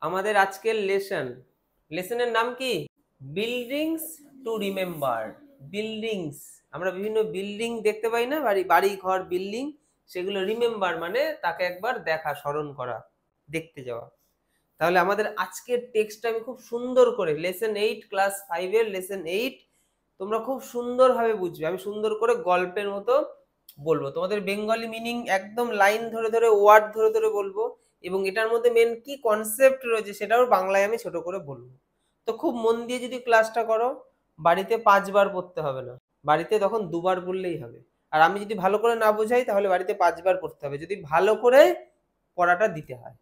আমাদের আজকের লেসনের নাম কি? Buildings to remember. বিল্ডিংস, আমরা বিভিন্ন বিল্ডিং দেখতে পাই না, বাড়ি বাড়ি ঘর বিল্ডিং, সেগুলো রিমেম্বার মানে তাকে একবার দেখা, স্মরণ করা, দেখতে যাওয়া। তাহলে আমাদের আজকের টেক্সটটা আমি খুব সুন্দর করে লেসন 8 ক্লাস 5 এর লেসন 8 তোমরা খুব সুন্দরভাবে বুঝবে। আমি সুন্দর করে গল্পের মতো বলবো, তোমাদের বেঙ্গলি মিনিং একদম লাইন ধরে ধরে, ওয়ার্ড ধরে ধরে বলবো, এবং এটার মধ্যে মেন কি কনসেপ্ট রয়েছে সেটাও বাংলায় আমি ছোট করে বলবো। তো খুব মন দিয়ে যদি ক্লাসটা করো, বাড়িতে 5 বার পড়তে হবে না, বাড়িতে তখন 2 বার বললেই হবে। আর আমি যদি ভালো করে না বোঝাই তাহলে বাড়িতে 5 বার পড়তে হবে, যদি ভালো করে পড়াটা দিতে হয়।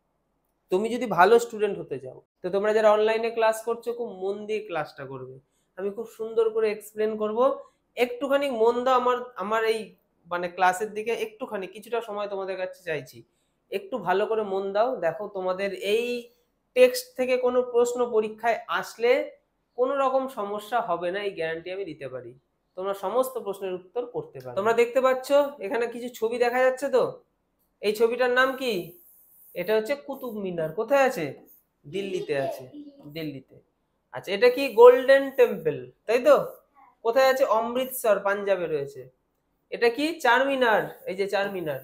তুমি যদি ভালো স্টুডেন্ট হতে চাও, তো তোমরা যারা অনলাইনে ক্লাস করছো খুব মন দিয়ে ক্লাসটা করবে। আমি খুব সুন্দর করে এক্সপ্লেন করব, একটুখানি মন দাও আমার আমার এই মানে ক্লাসের দিকে, একটুখানি কিছুটা সময় তোমাদের কাছে চাইছি, একটু ভালো করে মন দাও। দেখো তোমাদের এই টেক্সট থেকে কোনো প্রশ্ন পরীক্ষায় আসলে কোনো রকম সমস্যা হবে না, এই গ্যারান্টি আমি দিতে পারি। তোমরা সমস্ত প্রশ্নের উত্তর করতে পারো। তোমরা দেখতে পাচ্ছ এখানে কিছু ছবি দেখা যাচ্ছে, তো এই ছবিটার নাম কি? এটা হচ্ছে কুতুব মিনার। কোথায় আছে? দিল্লিতে আছে, দিল্লিতে। আচ্ছা, এটা কি? গোল্ডেন টেম্পল, তাই তো? কোথায় আছে? অমৃতসর, পাঞ্জাবে রয়েছে। এটা কি? চারমিনার, এই যে চারমিনার,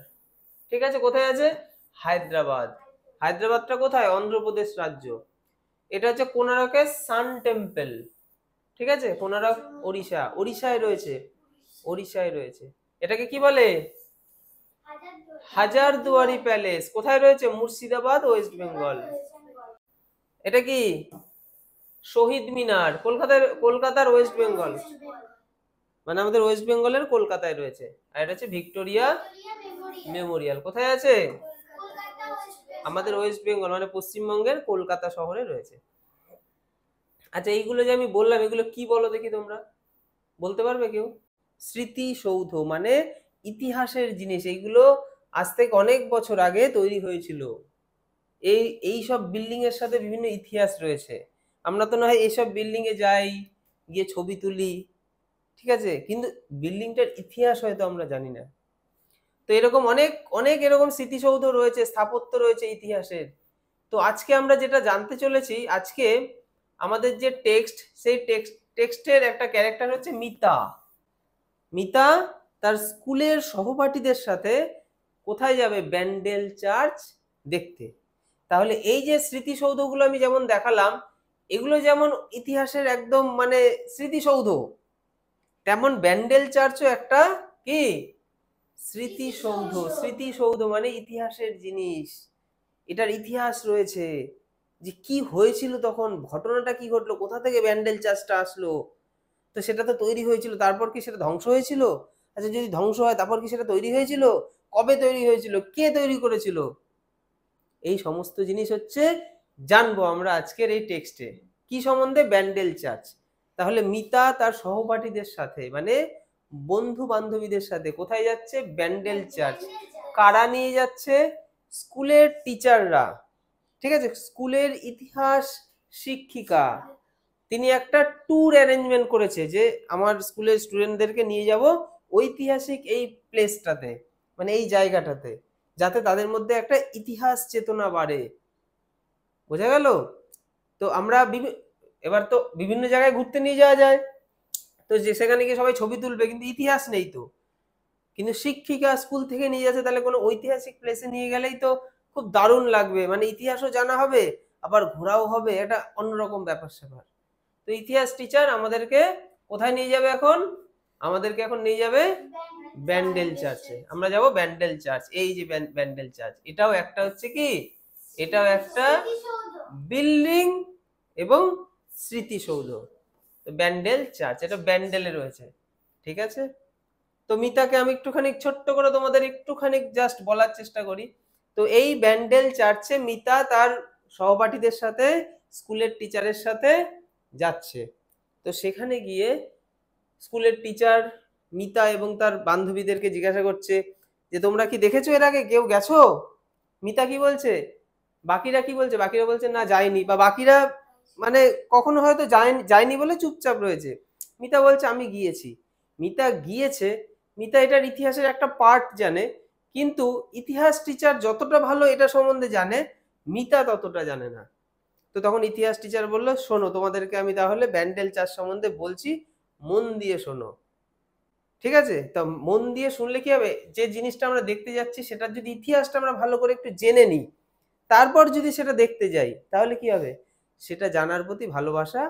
ঠিক আছে। কোথায় আছে? হায়দ্রাবাদ। হায়দ্রাবাদটা কোথায়? অন্ধ্রপ্রদেশ রাজ্য। এটা হচ্ছে কোনারকের সান টেম্পল, ঠিক আছে। কোনারক ওড়িশা, ওড়িশায় রয়েছে, ওড়িশায় রয়েছে। এটাকে কি বলে? হাজারদুয়ারি প্যালেস। কোথায় রয়েছে? মুর্শিদাবাদ, ওয়েস্ট বেঙ্গল। এটা কি? শহীদ মিনার, কলকাতার ওয়েস্ট বেঙ্গল, মানে আমাদের ওয়েস্ট বেঙ্গলের কলকাতায় রয়েছে। আর এটা হচ্ছে ভিক্টোরিয়া মেমোরিয়াল। কোথায় আছে? আমাদের ওয়েস্ট বেঙ্গল মানে পশ্চিমবঙ্গের কলকাতা শহরে রয়েছে। আচ্ছা, এইগুলো যে আমি বললাম, এগুলো কি বলো দেখি, তোমরা বলতে পারবে কেউ? স্মৃতিসৌধ মানে ইতিহাসের জিনিস। এইগুলো আজ থেকে অনেক বছর আগে তৈরি হয়েছিল। এই সব বিল্ডিং এর সাথে বিভিন্ন ইতিহাস রয়েছে। আমরা তো না হয় এইসব বিল্ডিং এ যাই, গিয়ে ছবি তুলি, ঠিক আছে, কিন্তু বিল্ডিংটার ইতিহাস হয়তো আমরা জানি না। তো এরকম অনেক অনেক এরকম স্মৃতিসৌধ রয়েছে, স্থাপত্য রয়েছে ইতিহাসের। তো আজকে আমরা যেটা জানতে চলেছি, আজকে আমাদের যে টেক্সট, সেই টেক্সটের একটা ক্যারেক্টার হচ্ছে মিতা। মিতা তার স্কুলের সহপাঠীদের সাথে কোথায় যাবে? ব্যান্ডেল চার্চ দেখতে। তাহলে এই যে স্মৃতিসৌধগুলো আমি যেমন দেখালাম, এগুলো যেমন ইতিহাসের একদম মানে স্মৃতিসৌধ, তেমন ব্যান্ডেল চার্চও একটা কি? স্মৃতিসৌধ। স্মৃতিসৌধ মানে ইতিহাসের জিনিস, এটার ইতিহাস রয়েছে, যে কি হয়েছিল তখন, ঘটনাটা কি ঘটলো, কোথা থেকে ব্যান্ডেল চার্চটা আসলো। তো সেটা তো তৈরি হয়েছিল, তারপর কি সেটা ধ্বংস হয়েছিল? আচ্ছা, যদি ধ্বংস হয় তারপর কি সেটা তৈরি হয়েছিল? কবে তৈরি হয়েছিল? কে তৈরি করেছিল? এই সমস্ত জিনিস হচ্ছে জানবো আমরা আজকের এই টেক্সটে। কি সম্বন্ধে? ব্যান্ডেল চার্চ। তাহলে মিতা তার সহপাঠীদের সাথে মানে বন্ধু বান্ধবীদের সাথে কোথায় যাচ্ছে? ব্যান্ডেল চার্চ। কারা নিয়ে যাচ্ছে? স্কুলের টিচাররা, ঠিক আছে, স্কুলের ইতিহাস শিক্ষিকা। তিনি একটা ট্যুর অ্যারেঞ্জমেন্ট করেছে, যে আমার স্কুলের স্টুডেন্টদেরকে নিয়ে যাব ঐতিহাসিক এই প্লেসটাতে, মানে এই জায়গাটাতে, যাতে তাদের মধ্যে একটা ইতিহাস চেতনা বাড়ে। বোঝা গেল? তো আমরা এবার তো বিভিন্ন জায়গায় ঘুরতে নিয়ে যাওয়া যায়, তো যে সেখানে গিয়ে সবাই ছবি তুলবে, কিন্তু ইতিহাস নেই তো। কিন্তু শিক্ষিকা স্কুল থেকে নিয়ে যাচ্ছে, তাহলে কোনো ঐতিহাসিক প্লেসে নিয়ে গেলেই তো খুব দারুণ লাগবে, মানে ইতিহাসও জানা হবে, আবার ঘোরাও হবে, এটা অন্যরকম ব্যাপার স্যাপার। তো ইতিহাস টিচার আমাদেরকে কোথায় নিয়ে যাবে এখন? আমাদেরকে এখন নিয়ে যাবে ব্যান্ডেল চার্চে। আমরা যাব ব্যান্ডেল চার্চ। এই যে ব্যান্ডেল চার্চ, এটাও একটা হচ্ছে কি, এটাও একটা বিল্ডিং এবং স্মৃতিসৌধ। তো ব্যান্ডেল চার্চ, এটা ব্যান্ডেলে রয়েছে, ঠিক আছে। তো মিতাকে আমি একটুখানি ছোট্ট করে তোমাদের একটুখানি জাস্ট বলার চেষ্টা করি। তো এই ব্যান্ডেল চার্চে মিতা তার সহপাঠীদের সাথে, স্কুলের টিচারের সাথে যাচ্ছে। তো সেখানে গিয়ে স্কুলের টিচার মিতা এবং তার বান্ধবীদেরকে জিজ্ঞাসা করছে যে তোমরা কি দেখেছো এর আগে, কেউ গেছো? মিতা কি বলছে? বাকিরা কি বলছে? বাকিরা বলছে না যায়নি, বা বাকিরা মানে কখনো হয়তো যায়নি বলে চুপচাপ রয়েছে। মিতা বলছে আমি গিয়েছি। মিতা গিয়েছে, মিতা এটার ইতিহাসের একটা পার্ট জানে, কিন্তু ইতিহাস টিচার যতটা ভালো এটা সম্বন্ধে জানে, মিতা ততটা জানে না। তো তখন ইতিহাস টিচার বললো, শোনো তোমাদেরকে আমি তাহলে ব্যান্ডেল চার্চ সম্বন্ধে বলছি, মন দিয়ে শোনো। ঠিক আছে, তো মন দিয়ে শুনলে কি হবে, যে জিনিসটা আমরা দেখতে যাচ্ছি সেটার যদি ইতিহাসটা আমরা ভালো করে একটু জেনে নিই, তারপর যদি সেটা দেখতে যাই, তাহলে কি হবে, সেটা জানার প্রতি ভালোবাসা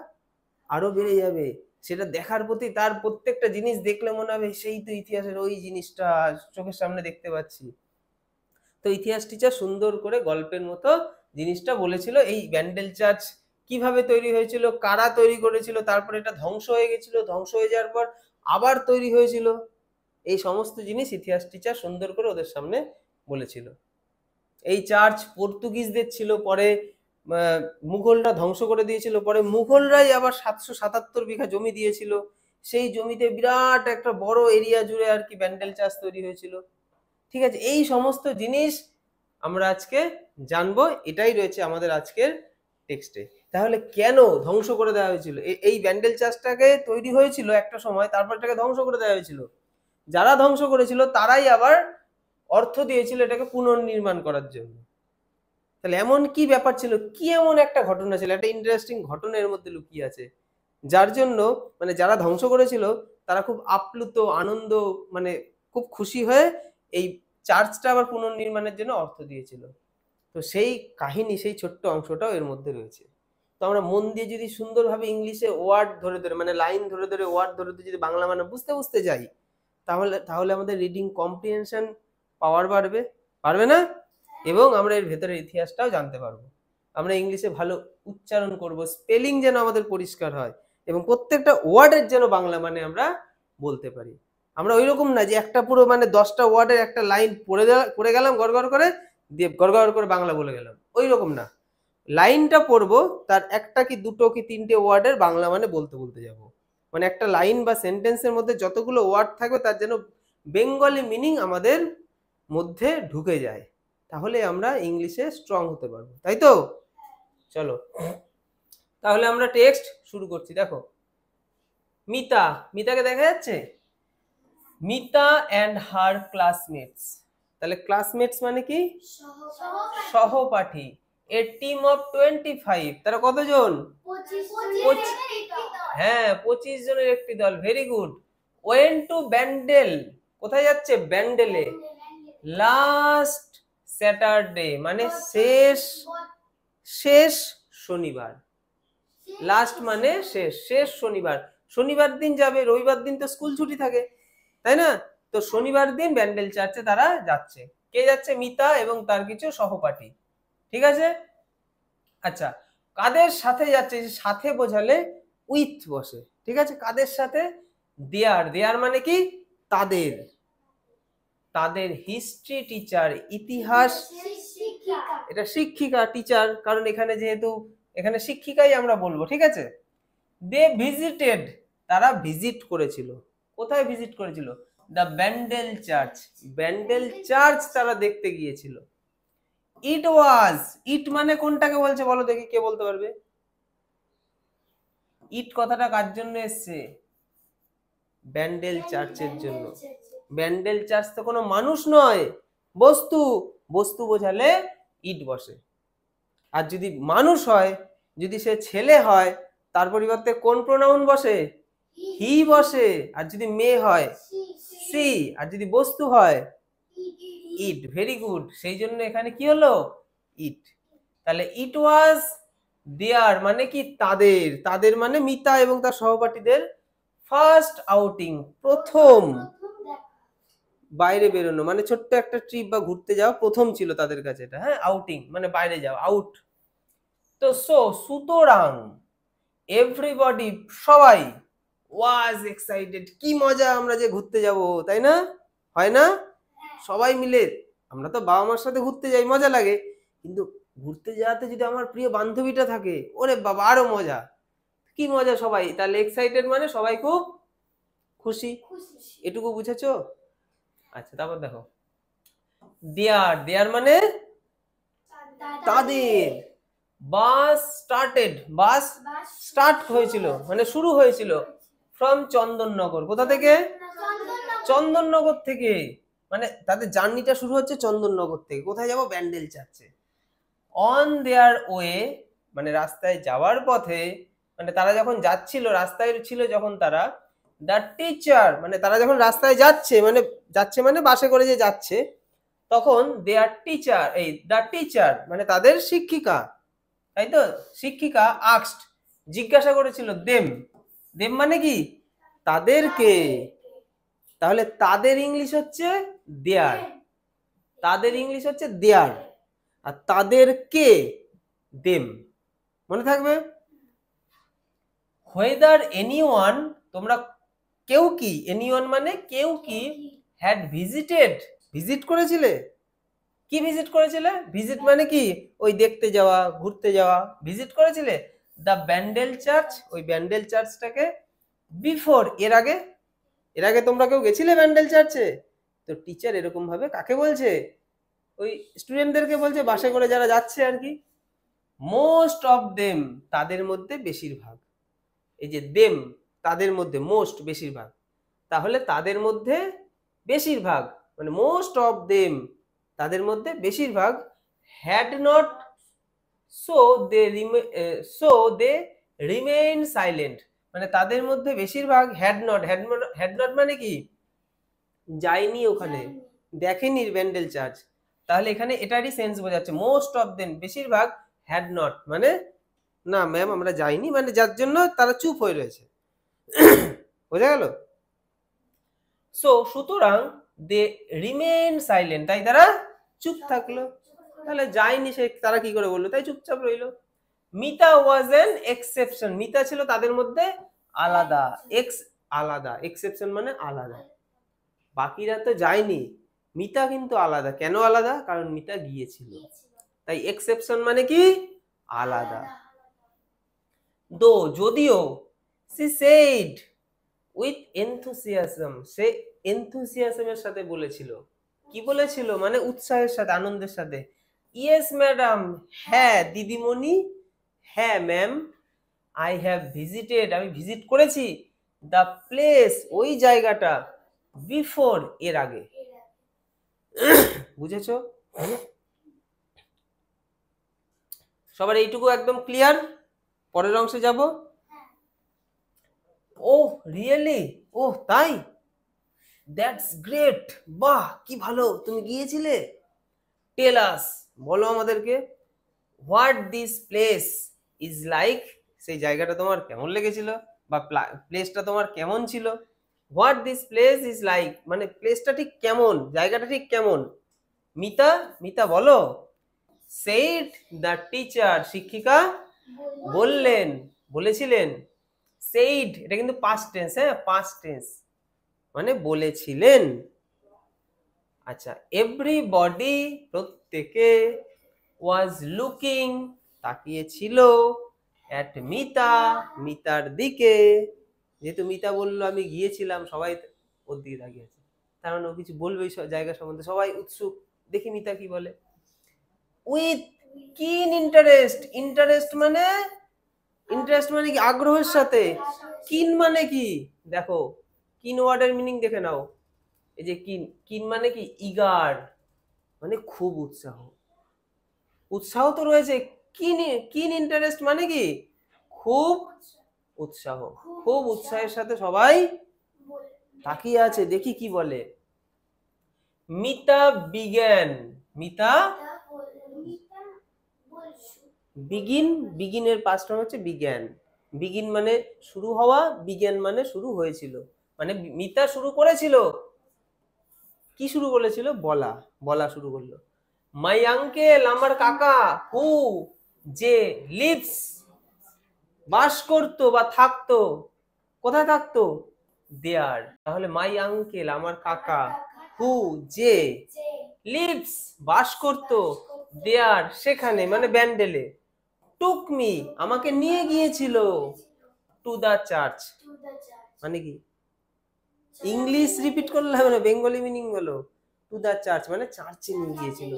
আরো বেড়ে যাবে। সেটা দেখার প্রতি, তার প্রত্যেকটা জিনিস দেখলে মনে হবে সেই তো ইতিহাসের ওই জিনিসটা চোখের সামনে দেখতে পাচ্ছি। তো ইতিহাস টিচার সুন্দর করে গল্পের মতো জিনিসটা বলেছিল, এই ব্যান্ডেল চার্চ কিভাবে তৈরি হয়েছিল, কারা তৈরি করেছিল, তারপর এটা ধ্বংস হয়ে গেছিল, ধ্বংস হয়ে যাওয়ার পর আবার তৈরি হয়েছিল, এই সমস্ত জিনিস ইতিহাস টিচার সুন্দর করে ওদের সামনে বলেছিল। এই চার্চ পর্তুগিজদের ছিল, পরে মুঘলরা ধ্বংস করে দিয়েছিল, পরে মুঘলরাই আবার 777 বিঘা জমি দিয়েছিল, সেই জমিতে বিরাট একটা বড় এরিয়া জুড়ে আর কি ব্যান্ডেল চার্চ তৈরি হয়েছিল। ঠিক আছে, এই সমস্ত জিনিস আমরা আজকে জানবো, এটাই রয়েছে আমাদের আজকের টেক্সটে। তাহলে কেন ধ্বংস করে দেওয়া হয়েছিল, এই ব্যান্ডেল চার্চটাকে তৈরি হয়েছিল একটা সময়, তারপর এটাকে ধ্বংস করে দেওয়া হয়েছিল। যারা ধ্বংস করেছিল তারাই আবার অর্থ দিয়েছিল এটাকে পুনর্নির্মাণ করার জন্য। তাহলে এমন কি ব্যাপার ছিল, কি এমন একটা ঘটনা ছিল, একটা ইন্টারেস্টিং ঘটনা এর মধ্যে লুকিয়ে আছে, যার জন্য মানে যারা ধ্বংস করেছিল তারা খুব আপ্লুত, আনন্দ, মানে খুব খুশি হয়ে এই চার্চটা আবার পুনর্নির্মাণের জন্য অর্থ দিয়েছিল। তো সেই কাহিনী, সেই ছোট্ট অংশটাও এর মধ্যে রয়েছে। তো আমরা মন দিয়ে যদি সুন্দরভাবে ইংলিশে ওয়ার্ড ধরে ধরে, মানে লাইন ধরে ধরে, ওয়ার্ড ধরে ধরে যদি বাংলা মানে বুঝতে বুঝতে যাই, তাহলে আমাদের রিডিং কম্প্রিহেনশন পাওয়ার বাড়বে, পারবে না? এবং আমরা এর ভেতরের ইতিহাসটাও জানতে পারবো। আমরা ইংলিশে ভালো উচ্চারণ করব, স্পেলিং যেন আমাদের পরিষ্কার হয়, এবং প্রত্যেকটা ওয়ার্ডের যেন বাংলা মানে আমরা বলতে পারি। আমরা ওই রকম না যে একটা পুরো মানে 10টা ওয়ার্ডের একটা লাইন পড়ে গেলাম গড়গড় করে, দিয়ে গড়গড় করে বাংলা বলে গেলাম, ওই রকম না। লাইনটা পড়বো, তার একটা কি দুটো কি তিনটে ওয়ার্ডের বাংলা মানে বলতে বলতে যাব। মানে একটা লাইন বা সেন্টেন্সের মধ্যে যতগুলো ওয়ার্ড থাকবে তার যেন বেঙ্গলি মিনিং আমাদের মধ্যে ঢুকে যায়, তাহলে আমরা ইংলিশে স্ট্রং হতে পারবো, তাই তো? চলো তাহলে আমরা টেক্সট শুরু করছি। দেখো, মিতা, মিতাকে দেখা যাচ্ছে, মিতা অ্যান্ড হার ক্লাসমেটস। তাহলে ক্লাসমেটস মানে কি, সহপাঠী। এ টিম অফ 25, তারা কতজন? 25। হ্যাঁ, 25 জনের একটি দল, very good. Went to Bandel, কোথায় যাচ্ছে? ব্যান্ডেলে। লাস্ট স্যাটারডে মানে শেষ, শেষ শনিবার। লাস্ট মানে শেষ, শেষ শনিবার। শনিবার দিন যাবে, রবিবার দিন তো স্কুল ছুটি থাকে, তাই না? তো শনিবার দিন ব্যান্ডেল চার্চে তারা যাচ্ছে। কে যাচ্ছে? মিতা এবং তার কিছু সহপাঠী। ঠিক আছে, আচ্ছা, কাদের সাথে যাচ্ছে? সাথে বোঝালে উইথ বসে, ঠিক আছে? কাদের সাথে? দেয়ার, দেয়ার মানে কি? তাদের, তাদের হিস্ট্রি টিচার, ইতিহাস, এটা শিক্ষিকা, টিচার, কারণ এখানে যেহেতু এখানে শিক্ষিকাই আমরা বলবো, ঠিক আছে? দে ভিজিটেড, তারা ভিজিট করেছিল। কোথায় ভিজিট করেছিল? The Bandel church, Bandel church তারা দেখতে গিয়েছিল। ইট ওয়াজ, ইট মানে কোনটাকে বলছে বলো দেখি, কে বলতে পারবে? ইট কথাটা কার জন্য এসছে? ব্যান্ডেল চার্চের জন্য। ব্যান্ডেল চার্চ তো কোনো মানুষ নয়, বস্তু, বস্তু বোঝালে ইট বসে। আর যদি মানুষ হয়, যদি সে ছেলে হয়, তার পরিবর্তে কোন প্রোনাউন বসে? হি বসে। আর যদি মেয়ে হয় সি, আর যদি বস্তু হয় ইট। ভেরি গুড, সেই জন্য এখানে কি হলো? ইট। তাহলে ইট ওয়াজ দেয়ার মানে কি? তাদের, তাদের মানে মিতা এবং তার সহপাঠীদের ফার্স্ট আউটিং, প্রথম বাইরে বেরোনো, মানে ছোট্ট একটা ট্রিপ বা ঘুরতে যাওয়া প্রথম ছিল তাদের কাছে এটা। হ্যাঁ, আউটিং মানে বাইরে যাওয়া, আউট। তো সুতরাং এভরিবডি, সবাই, ওয়াজ এক্সাইটেড, কি মজা আমরা যে ঘুরতে যাব, তাই না? হয় না? সবাই মিলে, আমরা তো বাবা মার সাথে ঘুরতে যাই, মজা লাগে, কিন্তু ঘুরতে যাওয়াতে যদি আমার প্রিয় বান্ধবীটা থাকে, ওরে বাবা আরো মজা, কি মজা সবাই। তাহলে এক্সাইটেড মানে সবাই খুব খুশি, এটুকু বুঝেছো? আচ্ছা, তারপর দেখো, দেয়ার, দেয়ার মানে তাদের। বাস স্টার্টেড, বাস স্টার্ট হয়েছিল মানে শুরু হয়েছিল ফ্রম চন্দননগর। কোথা থেকে? চন্দননগর থেকে, মানে তাদের জার্নিটা শুরু হচ্ছে চন্দননগর থেকে। কোথায় যাব? ব্যান্ডেল চার্চে। অন দেয়ার ওয়ে মানে রাস্তায় যাওয়ার পথে, মানে তারা যখন যাচ্ছিল, রাস্তায় ছিল যখন তারা, দ্য টিচার মানে তারা যখন রাস্তায় যাচ্ছে, মানে বাসে করে যে যাচ্ছে, তখন দেয়ার টিচার, এই দ্য টিচার মানে তাদের শিক্ষিকা, তাই তো, শিক্ষিকা আস্কড জিজ্ঞাসা করেছিল, দেম, দেম মানে কি, তাদেরকে। তাহলে তাদের ইংলিশ হচ্ছে দেয়ার, তাদের ইংলিশ হচ্ছে দেয়ার, আর তাদেরকে দেম, মনে থাকবে। হোয়েদার এনিওয়ান, তোমরা কেউ কি, এনিওয়ান মানে কেউ কি, হ্যাড ভিজিটেড, ভিজিট করেছিলে, কি ভিজিট করেছিলে, ভিজিট মানে কি, ওই দেখতে যাওয়া, ঘুরতে যাওয়া, ভিজিট করেছিলে দ্য ব্যান্ডেল চার্চ, ওই ব্যান্ডেল চার্চটাকে, বিফোর, এর আগে, এর আগে তোমরা কেউ গেছিলে ব্যান্ডেল চার্চে? তো টিচার এরকম ভাবে কাকে বলছে, ওই স্টুডেন্টদেরকে বলছে, বাসে করে যারা যাচ্ছে আর কি। মোস্ট অফ দেম, তাদের মধ্যে বেশিরভাগ, এই যে দেম তাদের মধ্যে, মোস্ট বেশিরভাগ, তাহলে তাদের মধ্যে বেশিরভাগ মানে মোস্ট অফ দেম, তাদের মধ্যে বেশিরভাগ, had not, so they so they remain silent, মানে তাদের মধ্যে বেশিরভাগ হ্যাড নট, হ্যাড নট মানে কি, যায়নি ওখানে, দেখেনি ব্যান্ডেল চার্চ। তাহলে এখানে এটারই সেন্স বোঝাচ্ছে, মোস্ট অফ দেম বেশিরভাগ, হ্যাড নট মানে না ম্যাম আমরা যাইনি, মানে যার জন্য তারা চুপ হয়ে রয়েছে। বোঝা গেল? সো সুতরাং দে রিমেইন সাইলেন্ট, তাই তারা চুপ থাকলো। তাহলে যায়নি সে, তারা কি করে বললো, তাই চুপচাপ রইলো। Mita was an exception, Mita ছিল তাদের মধ্যে আলাদা, আলাদা, এক্সেপশন মানে আলাদা, বাকিরা তো যায়নি, মিতা কিন্তু আলাদা। কেন আলাদা? কারণ মিতা গিয়েছিল, তাই এক্সেপশন মানে কি, আলাদা। দো যদিও, সি সেড উইথ এনথুসিয়াজম, সে এনথুসিয়াজমের সাথে বলেছিল, কি বলেছিল মানে উৎসাহের সাথে, আনন্দের সাথে, ইয়েস ম্যাডাম, হ্যাঁ দিদিমণি, হ্যাঁ ম্যাম, আই হ্যাভ ভিজিটেড, আমি ভিজিট করেছি, দ্য প্লেস, ওই জায়গাটা, বিফোর, এর আগে। বুঝেছো? সবার এইটুকু একদম ক্লিয়ার? পরের অংশে যাব। ও রিয়েলি, ও তাই, দ্যাটস গ্রেট, বাহ কি ভালো, তুমি গিয়েছিলে। টেল আস, বলো আমাদেরকে, what this place is like, সেই জায়গাটা তোমার কেমন লেগেছিল, বা প্লেসটা তোমার কেমন ছিল। What this place is like মানে প্লেসটা ঠিক কেমন, জায়গাটা ঠিক কেমন। মিতা, মিতা বলো। সেইড দ্য টিচার, শিক্ষিকা বললেন, বলেছিলেন। সেইড এটা কিন্তু পাস্ট টেন্স, হ্যাঁ পাস্ট টেন্স, মানে বলেছিলেন। আচ্ছা, এভরিবডি প্রত্যেকে, ওয়াজ লুকিং তাকিয়ে ছিল, অ্যাট মিতা মিতার দিকে, যেহেতু মিতা বললো আমি গিয়েছিলাম, সবাই ওর দিকে তাকিয়ে আছে, তার মানে ও কিছু বলবে এই জায়গা সম্বন্ধে, সবাই উৎসুক, দেখি মিতা কি বলে। উইথ কিন ইন্টারেস্ট, ইন্টারেস্ট মানে, ইন্টারেস্ট মানে কি, আগ্রহের সাথে। কিন মানে কি, দেখো কিন ওয়ার্ডের মিনিং দেখে নাও, এই যে কিন, কিন মানে কি, ইগার মানে খুব উৎসাহ, উৎসাহ তো রয়েছে। কিন, কিন ইন্টারেস্ট মানে কি, খুব উৎসাহ, খুব উৎসাহের সাথে সবাই তাকিয়ে আছে, দেখি কি বলে। মিতা বিজ্ঞান, মিতা বিগিন, বিগিনের পাস্ট ফর্ম হচ্ছে বিজ্ঞান, বিগিন মানে শুরু হওয়া, বিজ্ঞান মানে শুরু হয়েছিল, মানে মিতা শুরু করেছিল, কি শুরু করেছিল, বলা, বলা শুরু করলো। মাই আঙ্কেল, আমার কাকা, হু যে, লিভস বাস করতো বা থাকতো, কোথায় থাকতো, দেয়ার। তাহলে মাই আঙ্কেল আমার কাকা, হু যে, লিভস বাস করতো, দেয়ার সেখানে মানে ব্যান্ডেলে, টুক মি আমাকে নিয়ে গিয়েছিল, টু দা চার্চ মানে কি, ইংলিশ রিপিট করলে হবে না, বেঙ্গলি মিনিং বলো। টু দা চার্চ মানে চার্চে নিয়ে গিয়েছিল,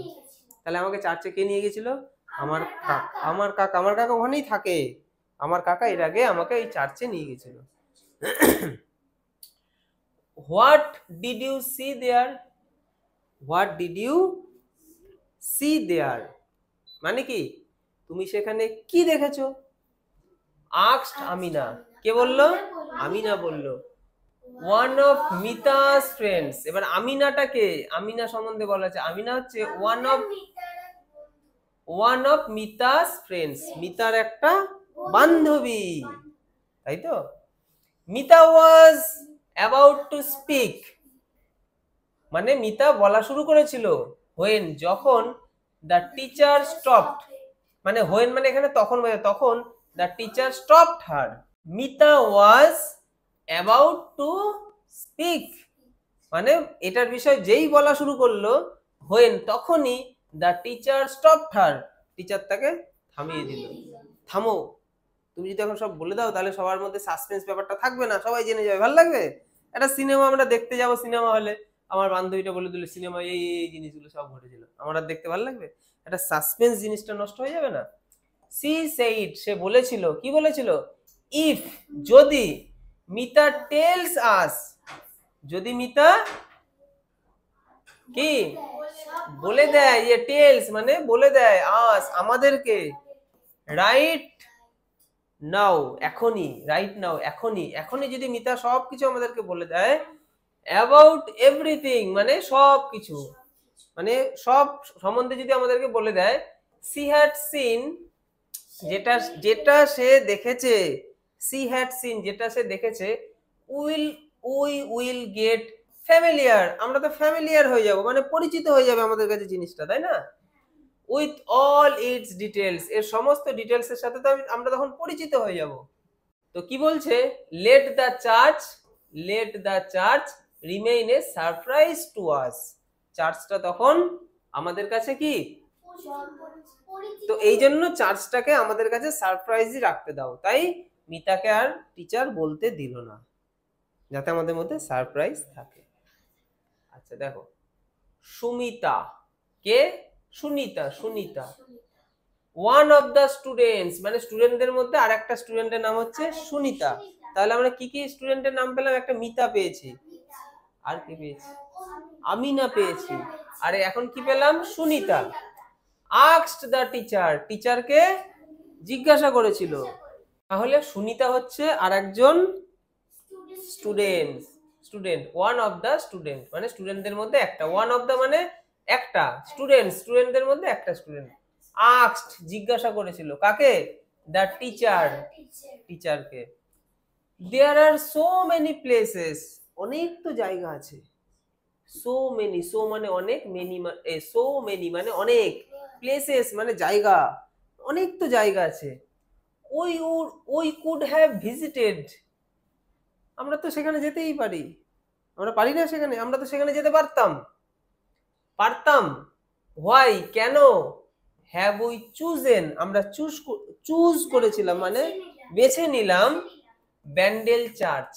তাহলে আমাকে চার্চে কে নিয়ে গেছিল, আমার কাকা, আমার কাকা, আমার কাকা ওখানেই থাকে, আমার কাকা এর আগে আমাকে এই চার্চে নিয়ে গেছিল। What did you see there, what did you see there মানে কি, তুমি সেখানে কি দেখেছো? আস্কড আমিনা। কে বললো? আমিনা বললো। One of Mita's friends. এবার আমিনাটা কে? আমিনা সম্বন্ধে বলা আছে, আমিনা হচ্ছে ওয়ান অফ মিতাস ফ্রেন্ডস, মিতার একটা বান্ধবী, তাই তো? Mita was about to speak, মানে মিতা বলা শুরু করেছিল, হোয়েন যখন দ্য টিচার স্টপড, মানে হোয়েন মানে এখানে তখন, মানে তখন the teacher stopped her. Mita was about to speak, মানে এটার বিষয় যেই বলা শুরু করলো, হোয়েন তখনই the teacher stopped her, teacher তাকে থামিয়ে দিল। থামো, তুমি যদি এখন সব বলে দাও তাহলে সবার মধ্যে সাসপেন্স ব্যাপারটা থাকবে না, সবাই জেনে যাবে, ভালো লাগবে। একটা সিনেমা আমরা দেখতে যাব, সিনেমা হলে আমার বান্ধবীটা বলে দিল সিনেমা এই এই জিনিসগুলো সব ঘটেছিল, আমার আর দেখতে ভালো লাগবে? একটা সাসপেন্স জিনিসটা নষ্ট হয়ে যাবে না? সি সেইড, সে বলেছিল, কি বলেছিল? ইফ, যদি, মিতা টেলস আস, যদি মিতা কি বলে দেয়, ये টেলস মানে বলে দেয়, আস আমাদেরকে, রাইট নাও এখনই, রাইট নাও এখনই, এখনই যদি মিতা সবকিছু আমাদেরকে বলে দেয়, অ্যাবাউট এভরিথিং মানে সবকিছু, মানে সব সম্বন্ধে যদি আমাদেরকে বলে দেয়, সি হ্যাড সিন, যেটা যেটা সে দেখেছে, সি হ্যাড সিন যেটা সে দেখেছে, উইল গেট ফ্যামিলিয়ার, আমরা তো ফ্যামিলিয়ার হয়ে যাব, মানে পরিচিত হয়ে যাবে আমাদের কাছে জিনিসটা, তাই না? উইথ অল ইটস ডিটেলস, এর সমস্ত ডিটেলস এর সাথে তো আমরা তখন পরিচিত হয়ে যাব। তো কি বলছে? Let the church remain a surprise to us, চার্চটা তখন আমাদের কাছে কি, তো এই জন্য চার্চটাকে আমাদের কাছে সারপ্রাইজই রাখতে দাও, তাই মিতাকে আর টিচার বলতে দিল না, যাতে আমাদের মধ্যে সারপ্রাইজ থাকে। আচ্ছা দেখো, সুমিতা কে? Sunita one of the students, মানে স্টুডেন্টদের মধ্যে আর একটা স্টুডেন্টের নাম হচ্ছে সুনিতা। তাহলে আমরা কি কি স্টুডেন্টের নাম পেলাম? একটা মিতা পেয়েছি, আর কি পেয়েছি? আমিনা পেয়েছি, আরে এখন কি পেলাম? সুনিতা। আস্কড দ্য টিচার, টিচারকে জিজ্ঞাসা করেছিল। তাহলে সুনিতা হচ্ছে আর একজন student, one of the student মানে স্টুডেন্টদের মধ্যে একটা, ওয়ান অফ দ্য মানে একটা, স্টুডেন্টদের মধ্যে একটা স্টুডেন্ট। আস্কড জিজ্ঞাসা করেছিল, কাকে? দ্য টিচারকে। দেয়ার আর সো মেনি প্লেসেস, অনেক তো জায়গা আছে, সো মেনি, সো মানে অনেক, সো মেনি মানে অনেক, প্লেসেস মানে জায়গা, অনেক তো জায়গা আছে। উই কুড হ্যাভ ভিজিটেড, আমরা তো সেখানে যেতেই পারি, আমরা পারি না সেখানে? আমরা তো সেখানে যেতে পারতাম। হোয়াই কেন? হ্যাভ উই চুজেন, আমরা চুজ করেছিলাম মানে বেছে নিলাম, ব্যান্ডেল চার্চ,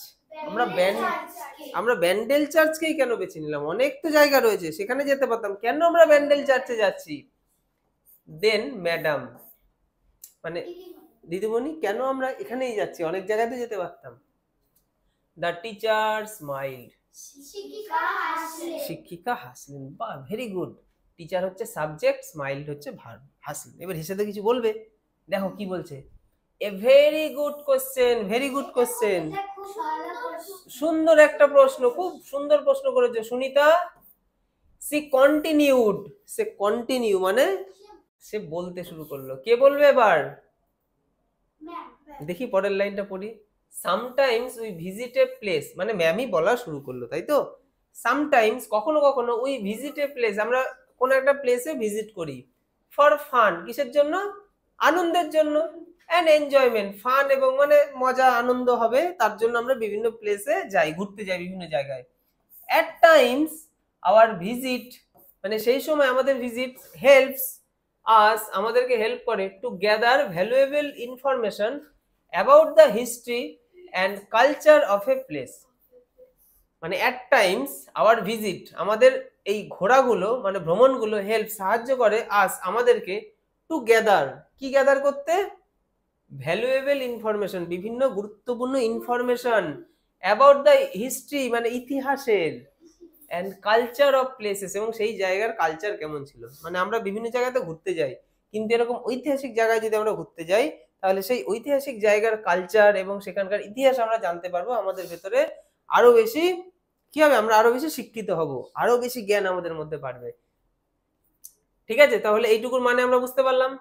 আমরা ব্যান্ডেল চার্চকেই কেন বেছে নিলাম? অনেক তো জায়গা রয়েছে, সেখানে যেতে পারতাম, কেন আমরা ব্যান্ডেল চার্চে যাচ্ছি? দেন ম্যাডাম মানে দিদিমণি, কেন আমরা এখানেই যাচ্ছি, অনেক জায়গাতে যেতে পারতাম। দ্য টিচার স্মাইলড, শিক্ষিকা হাসলেন। বাহ, ভেরি গুড। টিচার হচ্ছে সাবজেক্ট, স্মাইলড হচ্ছে ভার্ব, হাসলেন। এবার হেসে তো কিছু বলবে, দেখো কি বলছে। A very good question, very good question, সুন্দর একটা প্রশ্ন, খুব সুন্দর প্রশ্ন করেছে সুনিতা। সে কন্টিনিউ মানে সে বলতে শুরু করলো। কে বলবে এবার? দেখি পরের লাইনটা পড়ি। Sometimes we visit a place, মানে ম্যামই বলা শুরু করলো, তাই তো? সামটাইমস কখনো কখনো, উই ভিজিট এ প্লেস, আমরা কোন একটা প্লেসে ভিজিট করি, ফর ফান, কিসের জন্য? আনন্দের জন্য, অ্যান্ড এনজয়মেন্ট, ফান এবং মানে মজা আনন্দ হবে তার জন্য আমরা বিভিন্ন প্লেসে যাই, ঘুরতে যাই বিভিন্ন জায়গায়। অ্যাট টাইমস আওয়ার ভিজিট, মানে সেই সময় আমাদের ভিজিট, হেল্পস আস, আমাদেরকে হেল্প করে, two gather valuable information about the history and culture of a place. মানে অ্যাট টাইমস আওয়ার ভিজিট, আমাদের এই ঘোরাগুলো মানে ভ্রমণগুলো, হেল্প সাহায্য করে, আস আমাদেরকে, টু গ্যাদার, কি গ্যাদার করতে? ভ্যালুয়েবল ইনফরমেশন, বিভিন্ন গুরুত্বপূর্ণ ইনফরমেশন, অ্যাবাউট দ্য হিস্ট্রি মানে ইতিহাসের, অ্যান্ড কালচার অফ প্লেসেস এবং সেই জায়গার কালচার কেমন ছিল। মানে আমরা বিভিন্ন জায়গাতে ঘুরতে যাই, কিন্তু এরকম ঐতিহাসিক জায়গায় যদি আমরা ঘুরতে যাই তাহলে সেই ঐতিহাসিক জায়গার কালচার এবং সেখানকার ইতিহাস আমরা জানতে পারবো, আমাদের ভেতরে আরো বেশি কি হবে, আমরা আরো বেশি শিক্ষিত হব, আরো বেশি জ্ঞান আমাদের মধ্যে বাড়বে। ঠিক আছে, তাহলে এইটুকুর মানে আমরা বুঝতে পারলাম।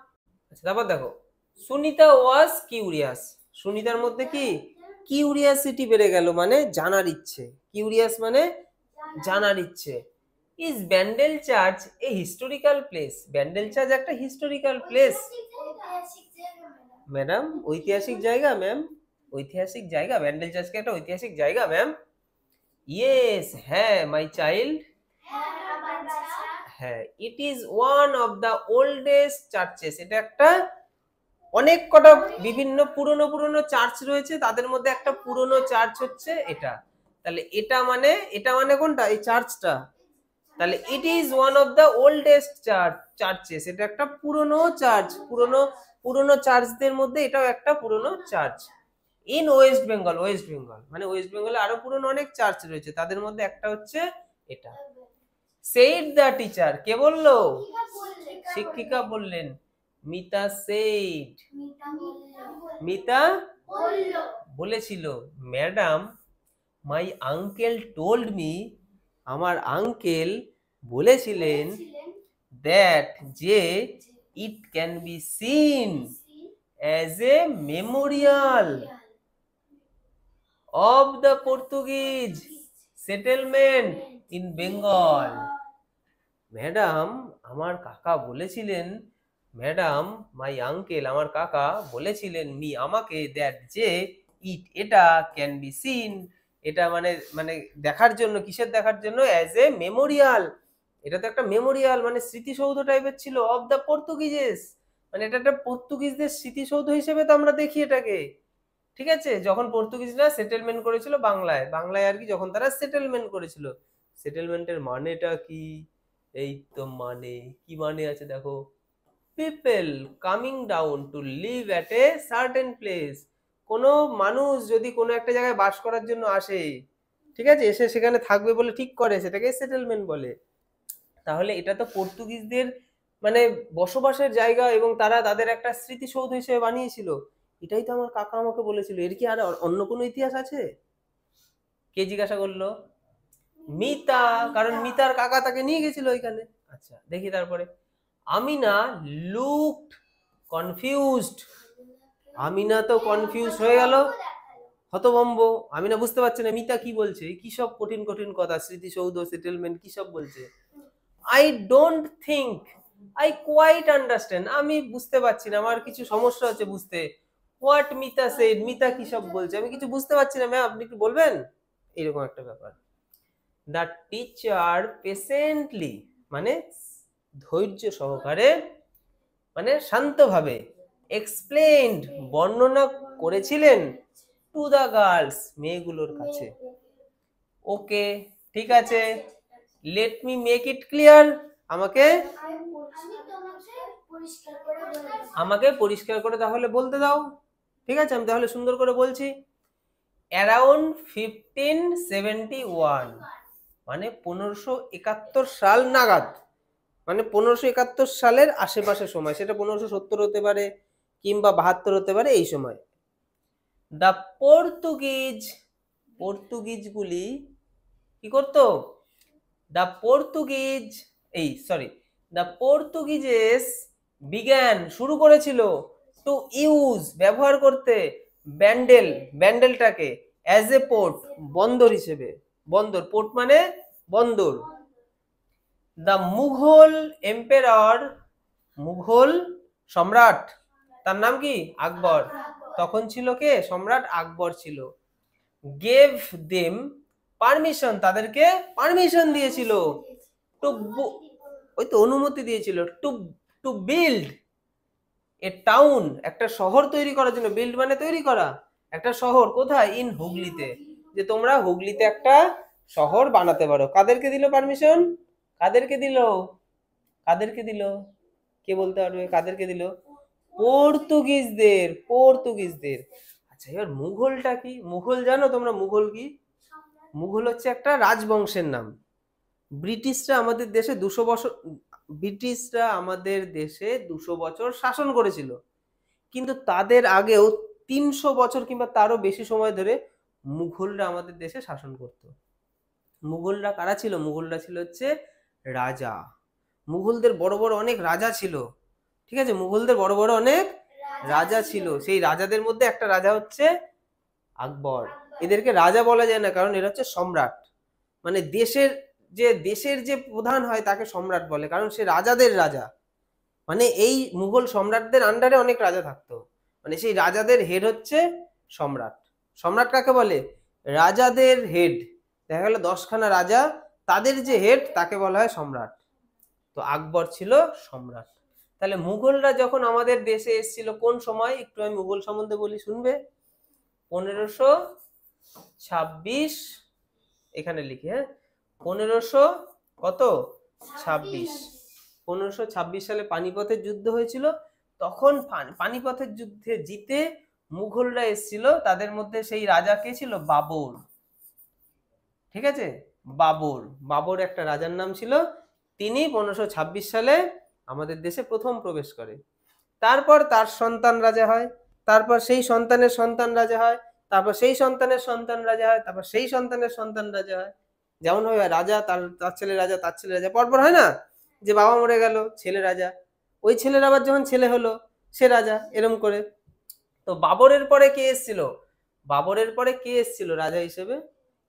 আচ্ছা, তারপর দেখো, সুনিতা ওয়াজ কিউরিয়াস। সুনিতার মধ্যে কি কিউরিয়াসিটি বেড়ে গেল, মানে জানার ইচ্ছে। কিউরিয়াস মানে জানার ইচ্ছে। Is Bandel church a historical place? Bandel church একটা হিস্টোরিক্যাল প্লেস ম্যাডাম, ঐতিহাসিক জায়গা ম্যাম, ঐতিহাসিক জায়গা। ব্যান্ডেল চার্চকে একটা ঐতিহাসিক জায়গা ম্যাম। ইয়েস, হ্যাঁ মাই চাইল্ড, হ্যাঁ it is one of the oldest churches. এটা একটা অনেক কটা বিভিন্ন পুরনো পুরনো চার্চ রয়েছে, তাদের মধ্যে একটা পুরনো চার্চ হচ্ছে এটা। তাহলে এটা মানে কোনটা, এই চার্চটা। তাহলে it is one of the oldest churches, এটা একটা পুরনো চার্চ, পুরনো চার্চদের মধ্যে এটাও একটা পুরনো church. In West Bengal, West Bengal মানে ওয়েস্ট বেঙ্গলে আরো পুরনো অনেক চার্চ রয়েছে, তাদের মধ্যে একটা হচ্ছে এটা। সেইড দ্য টিচার, কে বললো? শিক্ষিকা বললেন। মিতা সেইড, মিতা বলেছিল। Madam my uncle told me, আমার আঙ্কেল বলেছিলেন, দ্যাট যে it can be seen as a Memorial of the Portuguese settlement in Bengal. Madam আমার কাকা বলেছিলেন, ম্যাডাম মাই আঙ্কেল আমার কাকা বলেছিলেন, মি আমাকে, দ্যাট যে ইট এটা, ক্যান বি সিন এটা মানে মানে দেখার জন্য, কিসের দেখার জন্য? অ্যাজ এ মেমোরিয়াল, এটা তো একটা মেমোরিয়াল মানে স্মৃতিসৌধ টাইপের ছিল। অফ দ্য পর্তুগিজেস মানে এটা একটা পর্তুগিজদের স্মৃতিসৌধ হিসেবে তো আমরা দেখি এটাকে। ঠিক আছে, যখন পর্তুগিজরা সেটেলমেন্ট করেছিল বাংলায়, বাংলায় আর কি, যখন তারা সেটেলমেন্ট করেছিল, সেটেলমেন্টের মানেটা কি? এই তো মানে কি মানে আছে দেখো, people coming down to live at a certain place. কোনো মানুষ যদি কোনো একটা জায়গায় বাস করার জন্য আসে, ঠিক আছে, এসে সেখানে থাকবে বলে ঠিক করে, সেটাকে সেটেলমেন্ট বলে। তাহলে এটা তো পর্তুগিজদের মানে বসবাসের জায়গা এবং তারা তাদের একটা স্মৃতিসৌধ হিসেবে বানিয়েছিল। এটাই তো আমার কাকা আমাকে বলেছিল। এর কি আর অন্য কোনো ইতিহাস আছে? কে জিজ্ঞাসা করলো? মিতা, কারণ মিতার কাকা তাকে নিয়ে গেছিল ওইখানে। আচ্ছা দেখি তারপরে, আমিনা লুকড কনফিউজড। আমিনা তো কনফিউজ হয়ে গেল, হতভম্ব। আমিনা বুঝতে পারছে না মিতা কি বলছে, কি সব কঠিন কঠিন কথা, স্মৃতিসৌধ, সেটেলমেন্ট, কি সব বলছে। I don't think I quite understand, আমি বুঝতে পারছি না, আমার কিছু সমস্যা হচ্ছে বুঝতে। হোয়াট মিতা সেড, মিতা কি সব বলছে, আমি কিছু বুঝতে পারছি না ম্যাম, আপনি একটু বলবেন, এরকম একটা ব্যাপার। দ্য টিচার পেশেন্টলি মানে ধৈর্য সহকারে, মানে শান্তভাবে, এক্সপ্লেইনড বর্ণনা করেছিলেন, টু দ্য গার্লস মেয়েগুলোর কাছে। ওকে ঠিক আছে, let me make it clear, আমাকে পরিষ্কার করে তাহলে বলতে দাও। ঠিক আছে, আমি তাহলে সুন্দর করে বলছি। অ্যারাউন্ড 1571 মানে 1571 সাল নাগাদ, মানে 1571 সালের আশেপাশে সময়, সেটা 1570 হতে পারে কিংবা 72 হতে পারে, এই সময়। দ্য পর্তুগিজগুলি কি করতো? দ্য পর্তুগিজেস বিজ্ঞান শুরু করেছিল, টু ইউজ ব্যবহার করতে, ব্যান্ডেলটাকে অ্যাজ এ পোর্ট বন্দর হিসেবে। বন্দর, পোর্ট মানে বন্দর। দ্য মুঘল এম্পেরর, মুঘল সম্রাট, তার নাম কি? আকবর। তখন ছিল কে? সম্রাট আকবর ছিল। গেভ দেম পারমিশন, তাদেরকে পারমিশন দিয়েছিল, টু ওই তো অনুমতি দিয়েছিল, টু বিল্ড এ টাউন, একটা শহর তৈরি করার জন্য। বিল্ড মানে তৈরি করা, একটা শহর কোথায়? ইন হুগলিতে, যে তোমরা হুগলিতে একটা শহর বানাতে পারো। কাদেরকে দিল পারমিশন? কাদেরকে দিল? কে বলতে পারবে কাদেরকে দিল? পর্তুগিজদের। আচ্ছা এবার মুঘলটা কি? মুঘল জানো তোমরা মুঘল কি? মুঘল হচ্ছে একটা রাজবংশের নাম। ব্রিটিশরা আমাদের দেশে ব্রিটিশরা আমাদের দেশে 200 বছর শাসন করেছিল, কিন্তু তাদের আগেও 300 বছর কিংবা তারও বেশি সময় ধরে মুঘলরা আমাদের দেশে শাসন করতো। মুঘলরা কারা ছিল? মুঘলরা ছিল হচ্ছে রাজা। মুঘলদের বড় বড় অনেক রাজা ছিল, ঠিক আছে, মুঘলদের বড় বড় অনেক রাজা ছিল। সেই রাজাদের মধ্যে একটা রাজা হচ্ছে আকবর। এদেরকে রাজা বলা যায় না, কারণ এরা হচ্ছে সম্রাট। মানে দেশের যে প্রধান হয় তাকে সম্রাট বলে, কারণ সে রাজাদের রাজা। মানে এই মুঘল সম্রাটদের আন্ডারে অনেক রাজা থাকতো, মানে সেই রাজাদের হেড হচ্ছে সম্রাট। সম্রাট কাকে বলে? রাজাদের হেড। দেখা গেল 10খানা রাজা, তাদের যে হেড তাকে বলা হয় সম্রাট। তো আকবর ছিল সম্রাট। তাহলে মুঘলরা যখন আমাদের দেশে এসেছিল কোন সময়, একটু আমি মুঘল সম্বন্ধে বলি, শুনবে। 1526, এখানে লিখি, হ্যাঁ, 1526 সালে পানিপথের যুদ্ধ হয়েছিল। তখন পানিপথের যুদ্ধে জিতে মুঘলরা এসেছিল, তাদের মধ্যে সেই রাজা কে ছিল? বাবর। ঠিক আছে, বাবর একটা রাজার নাম ছিল। তিনি 1526 সালে আমাদের দেশে প্রথম প্রবেশ করে। তারপর তার সন্তান রাজা হয়, তারপর সেই সন্তানের সন্তান রাজা হয়, তারপর সেই সন্তানের সন্তান রাজা হয়, তারপর সেই সন্তানের সন্তান রাজা হয়। যেমন হয় রাজা, তার ছেলে রাজা, তার ছেলে রাজা, পরপর হয় না, যে বাবা মরে গেল ছেলে রাজা, ওই ছেলের আবার যখন ছেলে হলো সে রাজা, এরম করে। তো বাবরের পরে কে এসেছিল? বাবরের পরে কে এসেছিল রাজা হিসেবে?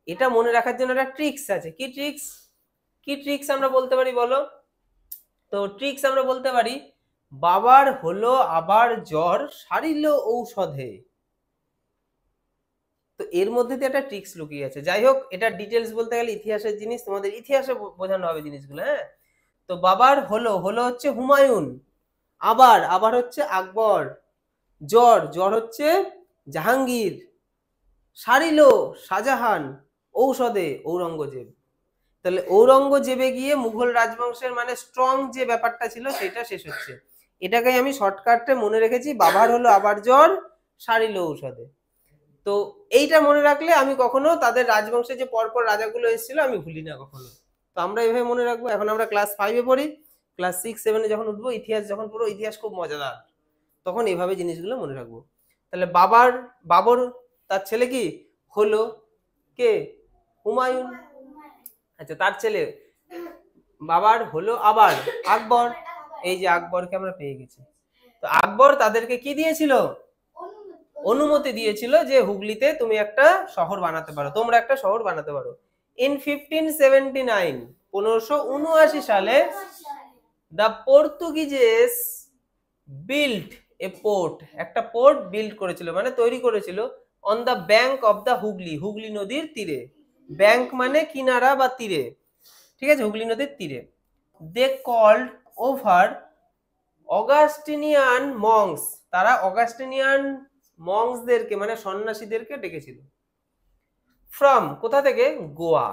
এটা মনে রাখার জন্য একটা ট্রিক্স আছে। কি ট্রিক্স? কি ট্রিক্স আমরা বলতে পারি বলো? তো ট্রিক্স আমরা বলতে পারি, বাবার হলো আবার জ্বর, সারিল ঔষধে। তো এর মধ্যে দিয়ে একটা ট্রিক্স লুকিয়ে আছে। যাই হোক, এটা ডিটেলস বলতে গেলে ইতিহাসের জিনিস, তোমাদের ইতিহাসে বোঝানো হবে জিনিসগুলো, হ্যাঁ। তো বাবার হলো হচ্ছে হুমায়ুন, আবার হচ্ছে আকবর, জ্বর হচ্ছে জাহাঙ্গীর, সারিল শাহজাহান, ঔষধে ঔরঙ্গজেব। তাহলে ঔরঙ্গজেবে গিয়ে মুঘল রাজবংশের মানে স্ট্রং যে ব্যাপারটা ছিল সেটা শেষ হচ্ছে। এটাকে আমি শর্টকাটে মনে রেখেছি, বাবার হলো আবার জ্বর, সারিল ঔষধে। তো এইটা মনে রাখলে আমি কখনো তাদের রাজবংশে যে পরপর রাজাগুলো এসেছিল আমি ভুলি না কখনো। তো আমরা এভাবে মনে রাখবো। এখন আমরা ক্লাস 5-এ পড়ি, ক্লাস 6-7-এ যখন উঠবো, ইতিহাস যখন পড়বো, ইতিহাস খুব মজাদার, তখন এইভাবে জিনিসগুলো মনে রাখবো। তাহলে বাবর তার ছেলে কি হলো? কে? হুমায়ুন। আচ্ছা, তার ছেলে বাবার হলো আবার আকবর। এই যে আকবরকে আমরা পেয়ে গেছি। তো আকবর তাদেরকে কি দিয়েছিল? অনুমতি দিয়েছিল যে হুগলিতে তুমি একটা শহর বানাতে পারো, তোমরা একটা শহর বানাতে পারো। ইন 1579, 1579 সালে দ্য পর্তুগিজেস বিল্ড এ পোর্ট, একটা পোর্ট বিল্ড করেছিল, মানে তৈরি করেছিল, on the bank of the Hooghly, Hooghly নদীর তীরে। ব্যাংক মানে কিনারা বা তীরে, ঠিক আছে, হুগলি নদীর তীরে। They called over Augustinian monks, তারা অগাস্টিনিয়ান মংসদেরকে মানে সন্ন্যাসীদেরকে ডেকেছিল। ফ্রম কোথা থেকে? গোয়া।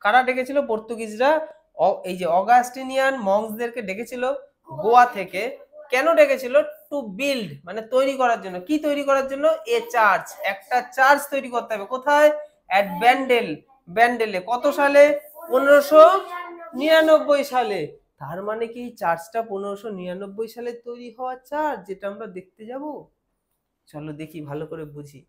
কারা ডেকেছিল? পর্তুগিজরা এই যে অগাস্টিনিয়ান মংসদেরকে ডেকেছিল গোয়া থেকে। কেন ডেকেছিল? টু বিল্ড মানে তৈরি করার জন্য। কি তৈরি করার জন্য? এ চার্চ, একটা চার্চ তৈরি করতে হবে। কোথায়? অ্যাট ব্যান্ডেলে। কত সালে? 1599 সালে। তার মানে কি চার্চটা 1599 সালে তৈরি হওয়া চার্চ, যেটা আমরা দেখতে যাব? চলো দেখি, ভালো করে বুঝি।